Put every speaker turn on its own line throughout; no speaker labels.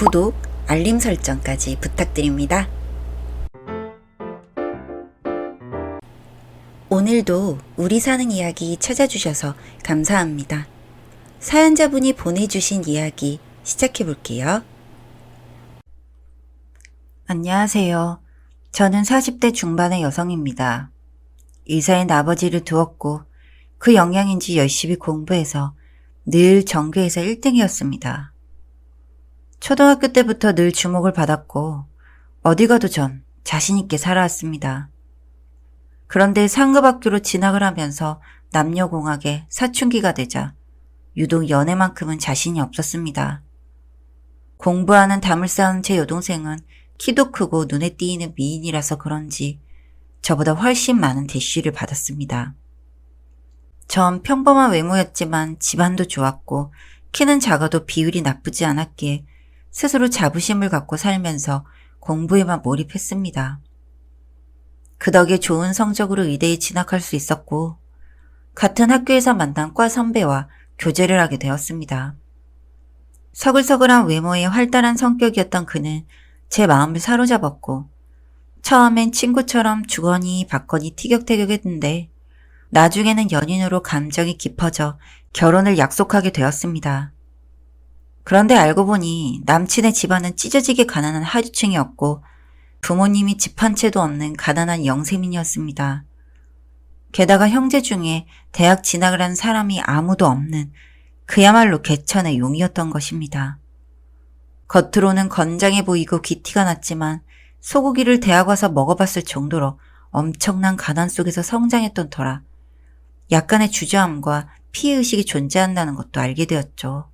구독, 알림 설정까지 부탁드립니다. 오늘도 우리 사는 이야기 찾아주셔서 감사합니다. 사연자분이 보내주신 이야기 시작해볼게요. 안녕하세요. 저는 40대 중반의 여성입니다. 의사인 아버지를 두었고 그 영향인지 열심히 공부해서 늘 전교에서 1등이었습니다. 초등학교 때부터 늘 주목을 받았고 어디 가도 전 자신있게 살아왔습니다. 그런데 상급학교로 진학을 하면서 남녀공학에 사춘기가 되자 유독 연애만큼은 자신이 없었습니다. 공부하는 담을 쌓은 제 여동생은 키도 크고 눈에 띄는 미인이라서 그런지 저보다 훨씬 많은 대쉬를 받았습니다. 전 평범한 외모였지만 집안도 좋았고 키는 작아도 비율이 나쁘지 않았기에 스스로 자부심을 갖고 살면서 공부에만 몰입했습니다. 그 덕에 좋은 성적으로 의대에 진학할 수 있었고 같은 학교에서 만난 과 선배와 교제를 하게 되었습니다. 서글서글한 외모에 활달한 성격이었던 그는 제 마음을 사로잡았고 처음엔 친구처럼 주거니 받거니 티격태격했는데 나중에는 연인으로 감정이 깊어져 결혼을 약속하게 되었습니다. 그런데 알고 보니 남친의 집안은 찢어지게 가난한 하류층이었고 부모님이 집 한 채도 없는 가난한 영세민이었습니다. 게다가 형제 중에 대학 진학을 한 사람이 아무도 없는 그야말로 개천의 용이었던 것입니다. 겉으로는 건장해 보이고 귀티가 났지만 소고기를 대학 와서 먹어봤을 정도로 엄청난 가난 속에서 성장했던 터라 약간의 주저함과 피해의식이 존재한다는 것도 알게 되었죠.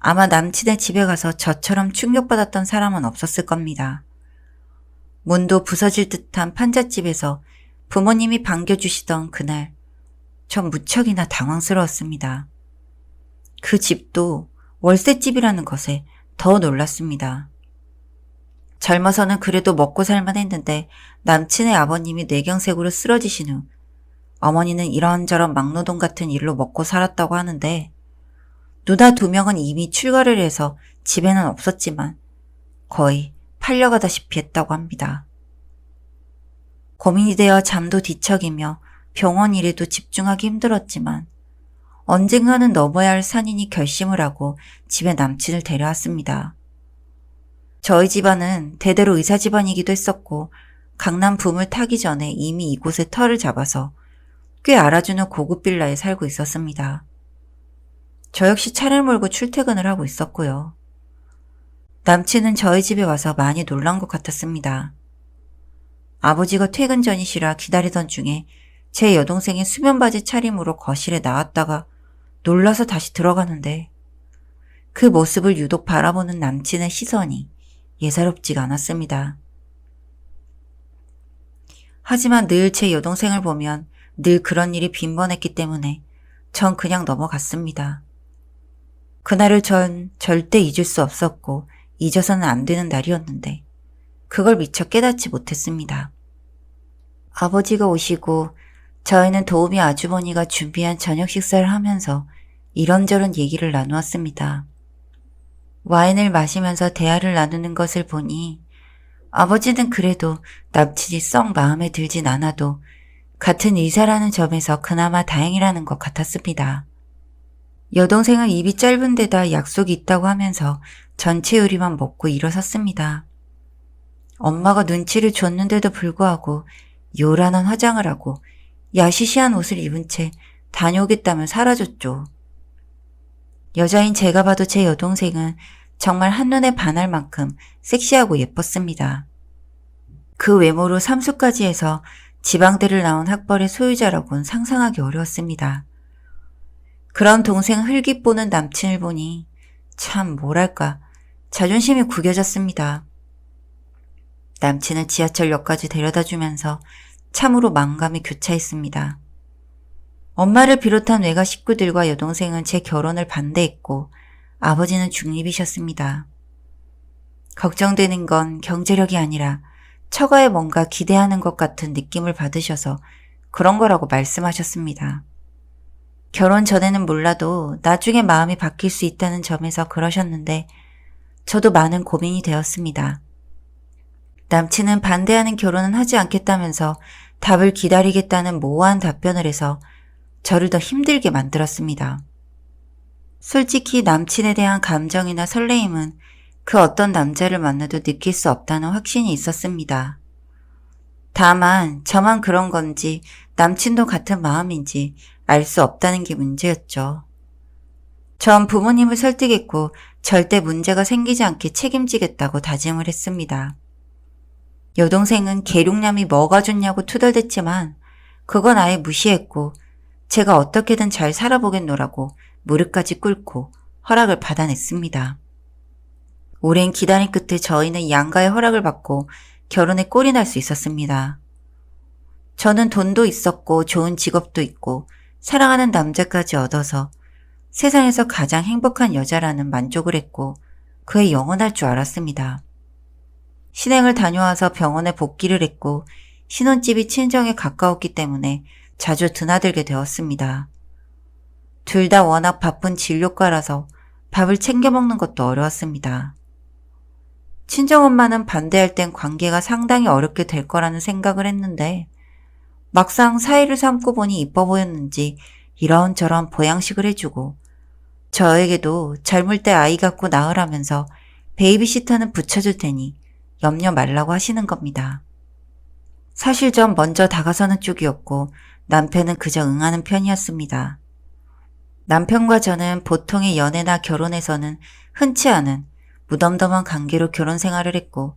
아마 남친의 집에 가서 저처럼 충격받았던 사람은 없었을 겁니다. 문도 부서질 듯한 판잣집에서 부모님이 반겨주시던 그날, 전 무척이나 당황스러웠습니다. 그 집도 월세집이라는 것에 더 놀랐습니다. 젊어서는 그래도 먹고 살만 했는데 남친의 아버님이 뇌경색으로 쓰러지신 후 어머니는 이런저런 막노동 같은 일로 먹고 살았다고 하는데 누나 2명은 이미 출가를 해서 집에는 없었지만 거의 팔려가다시피 했다고 합니다. 고민이 되어 잠도 뒤척이며 병원 일에도 집중하기 힘들었지만 언젠가는 넘어야 할 산이니 결심을 하고 집에 남친을 데려왔습니다. 저희 집안은 대대로 의사 집안이기도 했었고 강남 붐을 타기 전에 이미 이곳에 터를 잡아서 꽤 알아주는 고급 빌라에 살고 있었습니다. 저 역시 차를 몰고 출퇴근을 하고 있었고요. 남친은 저희 집에 와서 많이 놀란 것 같았습니다. 아버지가 퇴근 전이시라 기다리던 중에 제 여동생이 수면바지 차림으로 거실에 나왔다가 놀라서 다시 들어가는데 그 모습을 유독 바라보는 남친의 시선이 예사롭지가 않았습니다. 하지만 늘 제 여동생을 보면 늘 그런 일이 빈번했기 때문에 전 그냥 넘어갔습니다. 그날을 전 절대 잊을 수 없었고 잊어서는 안 되는 날이었는데 그걸 미처 깨닫지 못했습니다. 아버지가 오시고 저희는 도우미 아주머니가 준비한 저녁 식사를 하면서 이런저런 얘기를 나누었습니다. 와인을 마시면서 대화를 나누는 것을 보니 아버지는 그래도 남친이 썩 마음에 들진 않아도 같은 의사라는 점에서 그나마 다행이라는 것 같았습니다. 여동생은 입이 짧은 데다 약속이 있다고 하면서 전체 요리만 먹고 일어섰습니다. 엄마가 눈치를 줬는데도 불구하고 요란한 화장을 하고 야시시한 옷을 입은 채 다녀오겠다며 사라졌죠. 여자인 제가 봐도 제 여동생은 정말 한눈에 반할 만큼 섹시하고 예뻤습니다. 그 외모로 삼수까지 해서 지방대를 나온 학벌의 소유자라고는 상상하기 어려웠습니다. 그런 동생 흘깃 보는 남친을 보니 참 뭐랄까 자존심이 구겨졌습니다. 남친을 지하철역까지 데려다주면서 참으로 만감이 교차했습니다. 엄마를 비롯한 외가 식구들과 여동생은 제 결혼을 반대했고 아버지는 중립이셨습니다. 걱정되는 건 경제력이 아니라 처가에 뭔가 기대하는 것 같은 느낌을 받으셔서 그런 거라고 말씀하셨습니다. 결혼 전에는 몰라도 나중에 마음이 바뀔 수 있다는 점에서 그러셨는데 저도 많은 고민이 되었습니다. 남친은 반대하는 결혼은 하지 않겠다면서 답을 기다리겠다는 모호한 답변을 해서 저를 더 힘들게 만들었습니다. 솔직히 남친에 대한 감정이나 설레임은 그 어떤 남자를 만나도 느낄 수 없다는 확신이 있었습니다. 다만 저만 그런 건지 남친도 같은 마음인지 알 수 없다는 게 문제였죠. 전 부모님을 설득했고 절대 문제가 생기지 않게 책임지겠다고 다짐을 했습니다. 여동생은 계룡남이 뭐가 좋냐고 투덜댔지만 그건 아예 무시했고 제가 어떻게든 잘 살아보겠노라고 무릎까지 꿇고 허락을 받아냈습니다. 오랜 기다림 끝에 저희는 양가의 허락을 받고 결혼에 꼴이 날 수 있었습니다. 저는 돈도 있었고 좋은 직업도 있고 사랑하는 남자까지 얻어서 세상에서 가장 행복한 여자라는 만족을 했고 그에 영원할 줄 알았습니다. 신행을 다녀와서 병원에 복귀를 했고 신혼집이 친정에 가까웠기 때문에 자주 드나들게 되었습니다. 둘 다 워낙 바쁜 진료과라서 밥을 챙겨 먹는 것도 어려웠습니다. 친정엄마는 반대할 땐 관계가 상당히 어렵게 될 거라는 생각을 했는데 막상 사이를 삼고 보니 이뻐 보였는지 이런저런 보양식을 해주고 저에게도 젊을 때 아이 갖고 낳으라면서 베이비시터는 붙여줄 테니 염려 말라고 하시는 겁니다. 사실 전 먼저 다가서는 쪽이었고 남편은 그저 응하는 편이었습니다. 남편과 저는 보통의 연애나 결혼에서는 흔치 않은 무덤덤한 관계로 결혼 생활을 했고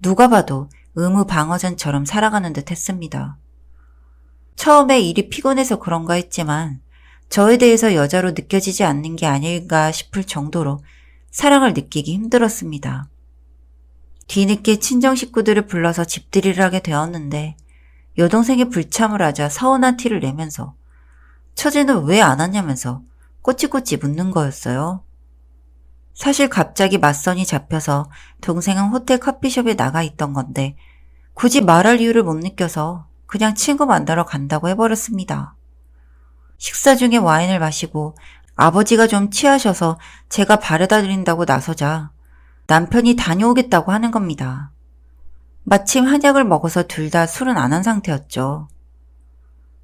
누가 봐도 의무 방어전처럼 살아가는 듯 했습니다. 처음에 일이 피곤해서 그런가 했지만 저에 대해서 여자로 느껴지지 않는 게 아닐까 싶을 정도로 사랑을 느끼기 힘들었습니다. 뒤늦게 친정 식구들을 불러서 집들이를 하게 되었는데 여동생이 불참을 하자 서운한 티를 내면서 처제는 왜 안 왔냐면서 꼬치꼬치 묻는 거였어요. 사실 갑자기 맞선이 잡혀서 동생은 호텔 커피숍에 나가 있던 건데 굳이 말할 이유를 못 느껴서 그냥 친구 만나러 간다고 해버렸습니다. 식사 중에 와인을 마시고 아버지가 좀 취하셔서 제가 바래다 드린다고 나서자 남편이 다녀오겠다고 하는 겁니다. 마침 한약을 먹어서 둘 다 술은 안 한 상태였죠.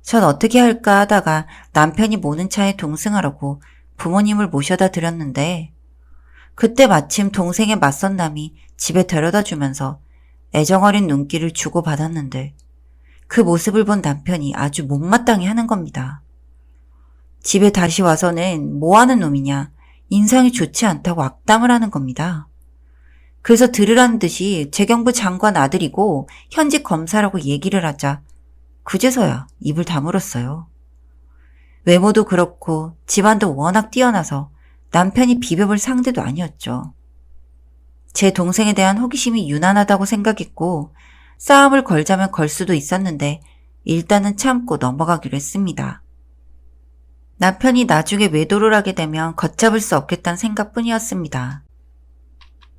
전 어떻게 할까 하다가 남편이 모는 차에 동승하라고 부모님을 모셔다 드렸는데 그때 마침 동생의 맞선남이 집에 데려다 주면서 애정어린 눈길을 주고받았는데 그 모습을 본 남편이 아주 못마땅해 하는 겁니다. 집에 다시 와서는 뭐 하는 놈이냐, 인상이 좋지 않다고 악담을 하는 겁니다. 그래서 들으라는 듯이 재경부 장관 아들이고 현직 검사라고 얘기를 하자 그제서야 입을 다물었어요. 외모도 그렇고 집안도 워낙 뛰어나서 남편이 비벼볼 상대도 아니었죠. 제 동생에 대한 호기심이 유난하다고 생각했고 싸움을 걸자면 걸 수도 있었는데 일단은 참고 넘어가기로 했습니다. 남편이 나중에 외도를 하게 되면 걷잡을 수 없겠다는 생각뿐이었습니다.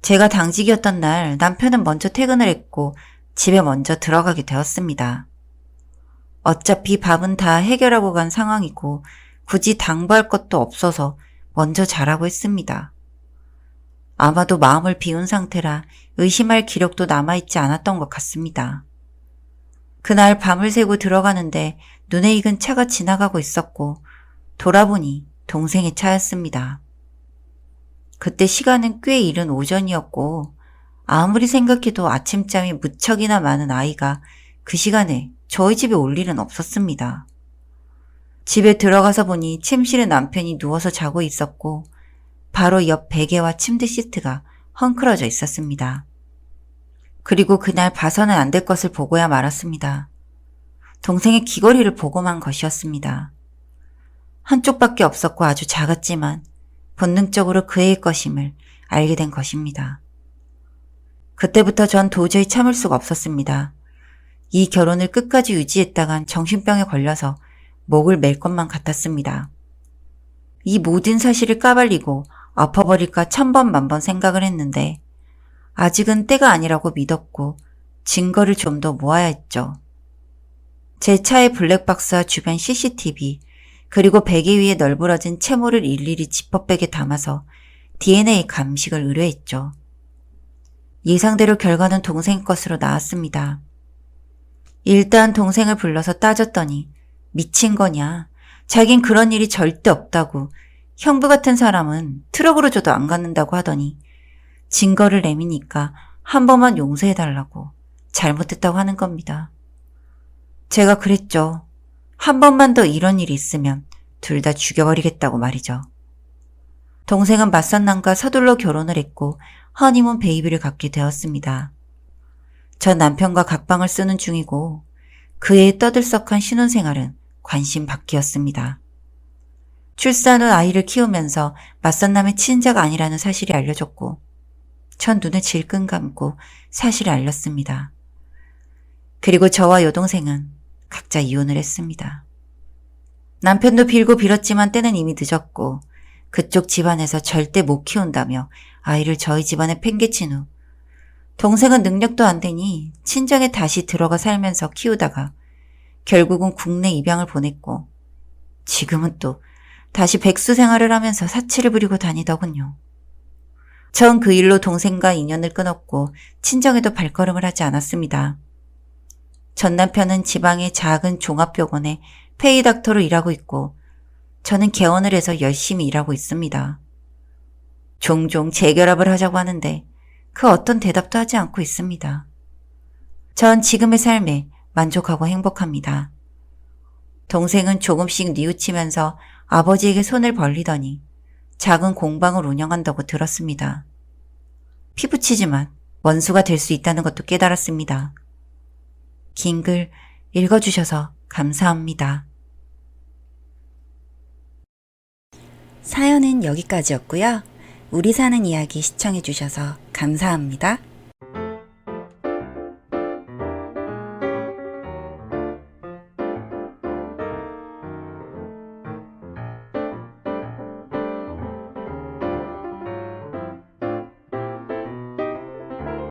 제가 당직이었던 날 남편은 먼저 퇴근을 했고 집에 먼저 들어가게 되었습니다. 어차피 밥은 다 해결하고 간 상황이고 굳이 당부할 것도 없어서 먼저 자라고 했습니다. 아마도 마음을 비운 상태라 의심할 기력도 남아있지 않았던 것 같습니다. 그날 밤을 새고 들어가는데 눈에 익은 차가 지나가고 있었고 돌아보니 동생의 차였습니다. 그때 시간은 꽤 이른 오전이었고 아무리 생각해도 아침잠이 무척이나 많은 아이가 그 시간에 저희 집에 올 일은 없었습니다. 집에 들어가서 보니 침실에 남편이 누워서 자고 있었고 바로 옆 베개와 침대 시트가 헝클어져 있었습니다. 그리고 그날 봐서는 안 될 것을 보고야 말았습니다. 동생의 귀걸이를 보고만 것이었습니다. 한쪽밖에 없었고 아주 작았지만 본능적으로 그의 것임을 알게 된 것입니다. 그때부터 전 도저히 참을 수가 없었습니다. 이 결혼을 끝까지 유지했다간 정신병에 걸려서 목을 맬 것만 같았습니다. 이 모든 사실을 까발리고 엎어버릴까 천번 만번 생각을 했는데 아직은 때가 아니라고 믿었고 증거를 좀 더 모아야 했죠. 제 차의 블랙박스와 주변 CCTV 그리고 베개 위에 널브러진 채모를 일일이 지퍼백에 담아서 DNA 감식을 의뢰했죠. 예상대로 결과는 동생 것으로 나왔습니다. 일단 동생을 불러서 따졌더니 미친 거냐? 자긴 그런 일이 절대 없다고, 형부 같은 사람은 트럭으로 줘도 안 갖는다고 하더니 증거를 내미니까 한 번만 용서해달라고 잘못했다고 하는 겁니다. 제가 그랬죠. 한 번만 더 이런 일이 있으면 둘 다 죽여버리겠다고 말이죠. 동생은 맞선 남과 서둘러 결혼을 했고 허니문 베이비를 갖게 되었습니다. 전 남편과 각방을 쓰는 중이고 그의 떠들썩한 신혼생활은 관심 밖이었습니다. 출산 후 아이를 키우면서 맞선 남의 친자가 아니라는 사실이 알려졌고 전 눈을 질끈 감고 사실을 알렸습니다. 그리고 저와 여동생은 각자 이혼을 했습니다. 남편도 빌고 빌었지만 때는 이미 늦었고 그쪽 집안에서 절대 못 키운다며 아이를 저희 집안에 팽개친 후 동생은 능력도 안 되니 친정에 다시 들어가 살면서 키우다가 결국은 국내 입양을 보냈고 지금은 또 다시 백수 생활을 하면서 사치를 부리고 다니더군요. 전 그 일로 동생과 인연을 끊었고 친정에도 발걸음을 하지 않았습니다. 전 남편은 지방의 작은 종합병원에 페이닥터로 일하고 있고 저는 개원을 해서 열심히 일하고 있습니다. 종종 재결합을 하자고 하는데 그 어떤 대답도 하지 않고 있습니다. 전 지금의 삶에 만족하고 행복합니다. 동생은 조금씩 뉘우치면서 아버지에게 손을 벌리더니 작은 공방을 운영한다고 들었습니다. 피부치지만 원수가 될 수 있다는 것도 깨달았습니다. 긴 글 읽어주셔서 감사합니다. 사연은 여기까지였고요. 우리 사는 이야기 시청해주셔서 감사합니다.